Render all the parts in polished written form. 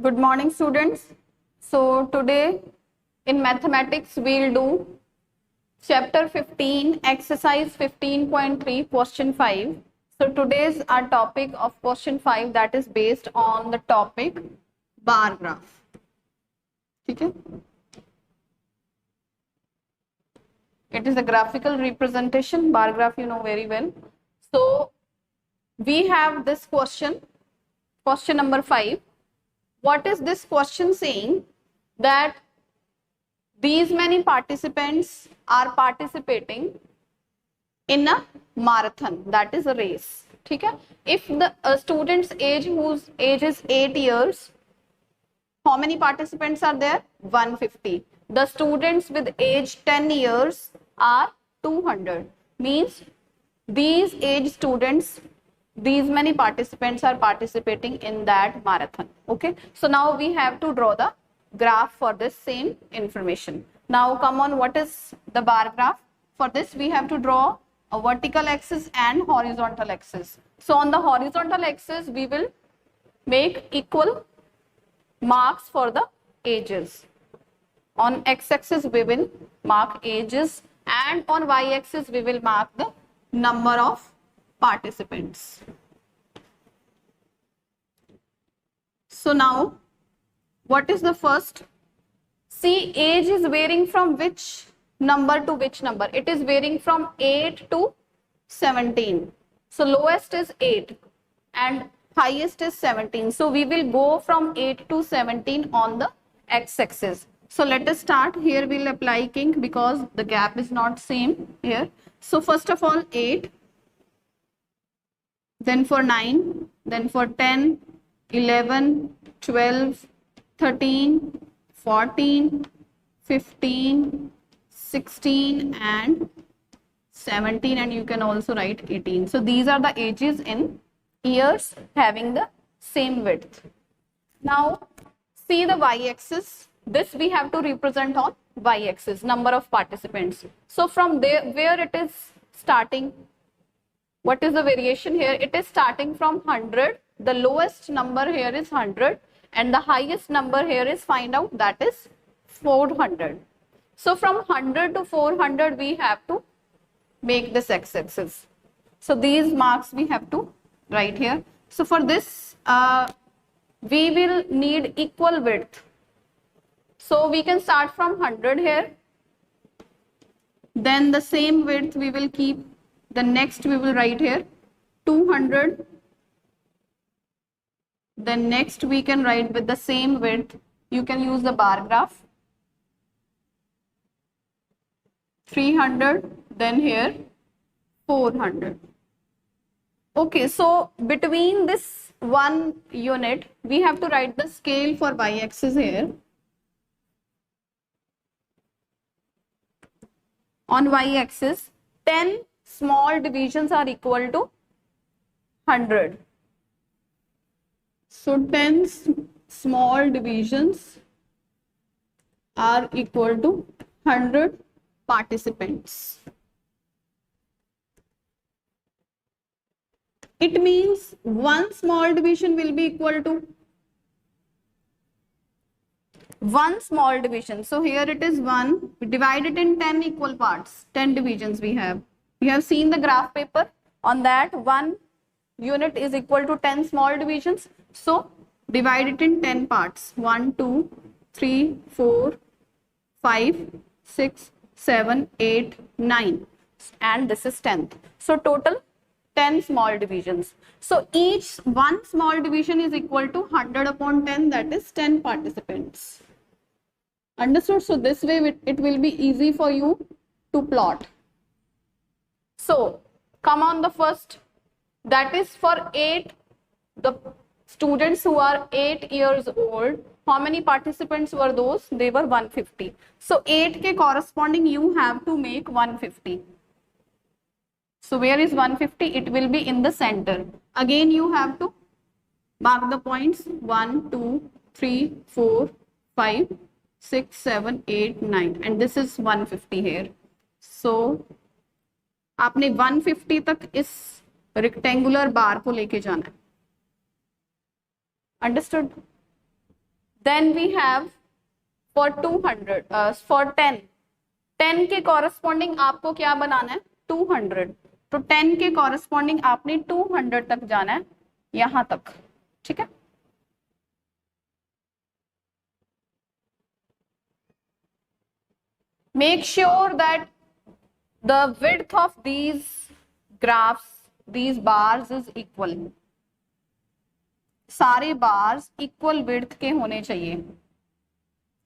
Good morning, students. So today in mathematics we'll do chapter 15, exercise 15.3, question 5. So today's our topic of question 5 that is based on the topic bar graph. Okay? It is a graphical representation. Bar graph you know very well. So we have this question number 5. What is this question saying? That these many participants are participating in a marathon, that is a race. ठीक है? If the student's age whose age is 8 years, how many participants are there? 150. The students with age 10 years are 200. Means these age students, these many participants are participating in that marathon. Okay, so now we have to draw the graph for this same information. Now come on, what is the bar graph? For this we have to draw a vertical axis and horizontal axis. So on the horizontal axis we will make equal marks for the ages. On x-axis we will mark ages and on y-axis we will mark the number of participants. So now what is the first? See, age is varying from which number to which number? It is varying from 8 to 17. So lowest is 8 and highest is 17. So we will go from 8 to 17 on the x-axis. So let us start. Here we will apply kink because the gap is not same here. So first of all 8, then for 9, then for 10, 11, 12, 13, 14, 15, 16 and 17, and you can also write 18. So these are the ages in years having the same width. Now see the y-axis. This we have to represent on y-axis, number of participants. So from there, where it is starting, what is the variation here? It is starting from 100. The lowest number here is 100 and the highest number here is, find out, that is 400. So from 100 to 400 we have to make this x-axis. So these marks we have to write here. So for this we will need equal width. So we can start from 100 here. Then the same width we will keep. The next we will write here 200. Then next we can write with the same width. You can use the bar graph. 300. Then here 400. Okay, so between this one unit we have to write the scale for y-axis here. On y-axis 10 small divisions are equal to 100. So 10 small divisions are equal to 100 participants. It means one small division will be equal to one small division. So here it is 1, we divide it in 10 equal parts, 10 divisions we have. You have seen the graph paper. On that, one unit is equal to 10 small divisions. So divide it in 10 parts. 1, 2, 3, 4, 5, 6, 7, 8, 9. And this is 10th. So total 10 small divisions. So each one small division is equal to 100 upon 10, that is 10 participants. Understood? So this way it will be easy for you to plot. So come on the first, that is for 8, the students who are 8 years old. How many participants were those? They were 150. So 8 ke corresponding you have to make 150. So where is 150? It will be in the center. Again you have to mark the points 1, 2, 3, 4, 5, 6, 7, 8, 9 and this is 150 here. So आपने 150 तक इस rectangular बार को लेके जाना है. Understood? Then we have for 200 for 10, 10 के corresponding आपको क्या बनाना है 200, तो 10 के कॉरस्पॉन्डिंग आपने 200 तक जाना है, यहां तक, ठीक है। Make sure that the width of these graphs, these bars is equal, सारे बार्स इक्वल विड्थ के होने चाहिए,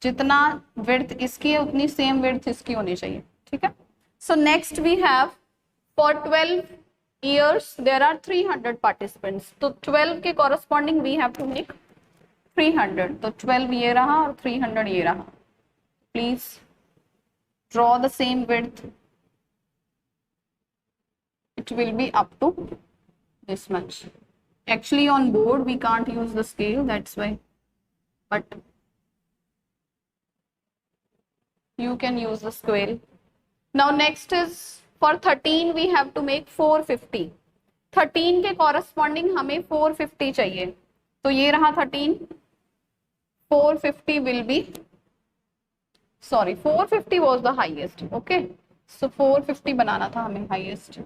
जितना विड्थ इसकी है उतनी सेम विड्थ इसकी होनी चाहिए, ठीक है। So next we have for 12 years there are 300 participants, तो 12 के corresponding we have to make 300, तो 12 ये रहा और 300 ये रहा। Please draw the same width, it will be up to this much. Actually on board we can't use the scale, that's why, but you can use the scale. Now next is for 13 we have to make 450, 13 के corresponding हमें 450 चाहिए, तो ये रहा 13, 450 will be, sorry 450 was the highest, okay, so 450 बनाना था हमें highest,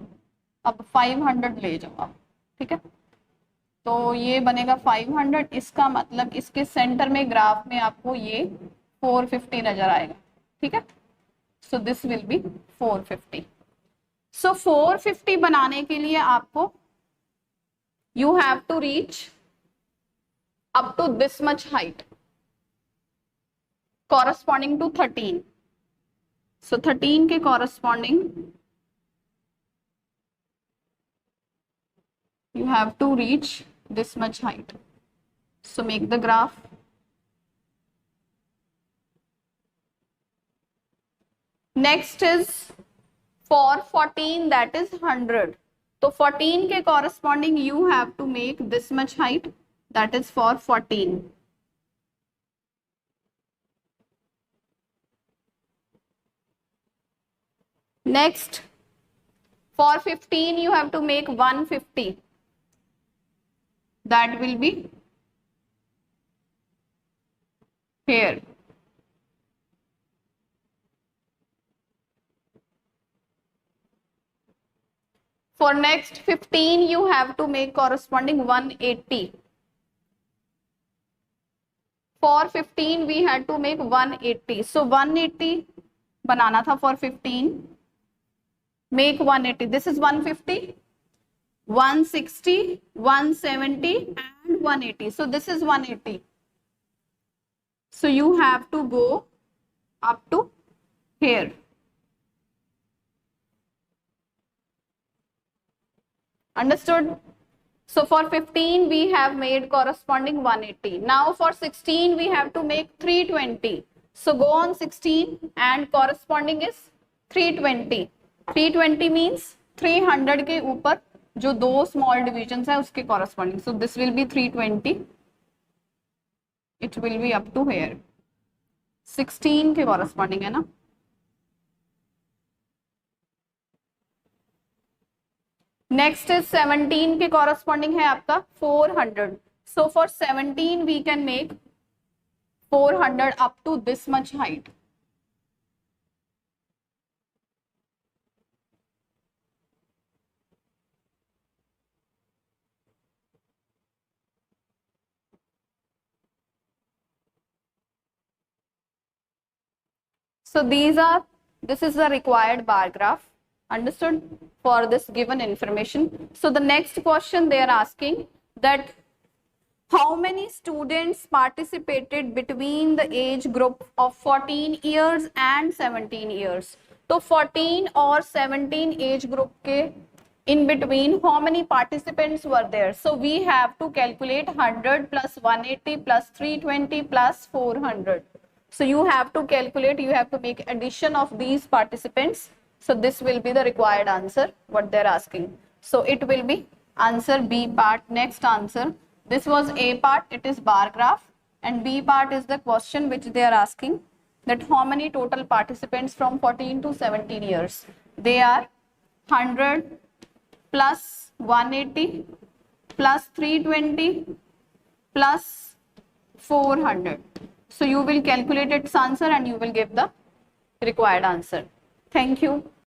अब 500 ले जाओ आप, ठीक है। तो ये बनेगा 500, इसका मतलब इसके सेंटर में ग्राफ में आपको ये 450 नजर आएगा, ठीक है। So this will be 450। So 450 बनाने के लिए आपको you have to reach up to this much height corresponding to 13, so 13 के corresponding you have to reach this much height, so make the graph. Next is for 14, that is 100, तो 14 के corresponding you have to make this much height, that is for 14. Next for 15 you have to make 150, that will be here. For next 15 you have to make corresponding 180. For 15 we had to make 180, so 180 बनाना था for 15, make 180, this is 150, 160, 170 and 180, so this is 180, so you have to go up to here. Understood? So for 15 we have made corresponding 180. Now for 16 we have to make 320, so go on 16 and corresponding is 320. 320 means 300 के ऊपर जो दो small divisions है उसके corresponding, so this will be 320, it will be up to here, 16 के corresponding है ना। Next is 17 के कॉरस्पॉन्डिंग है आपका 400, so for 17 we can make 400 up to this much height, so this is the required bar graph, understood, for this given information. So the next question they are asking that how many students participated between the age group of 14 years and 17 years, तो 14 और 17 age group के in between how many participants were there, so we have to calculate 100 plus 180 plus 320 plus 400. So you have to calculate, you have to make addition of these participants. So this will be the required answer, what they're asking. So it will be answer B part. Next answer, this was A part, it is bar graph, and B part is the question which they are asking, that how many total participants from 14 to 17 years. They are 100 plus 180 plus 320 plus 400. So you will calculate its answer and you will give the required answer. Thank you.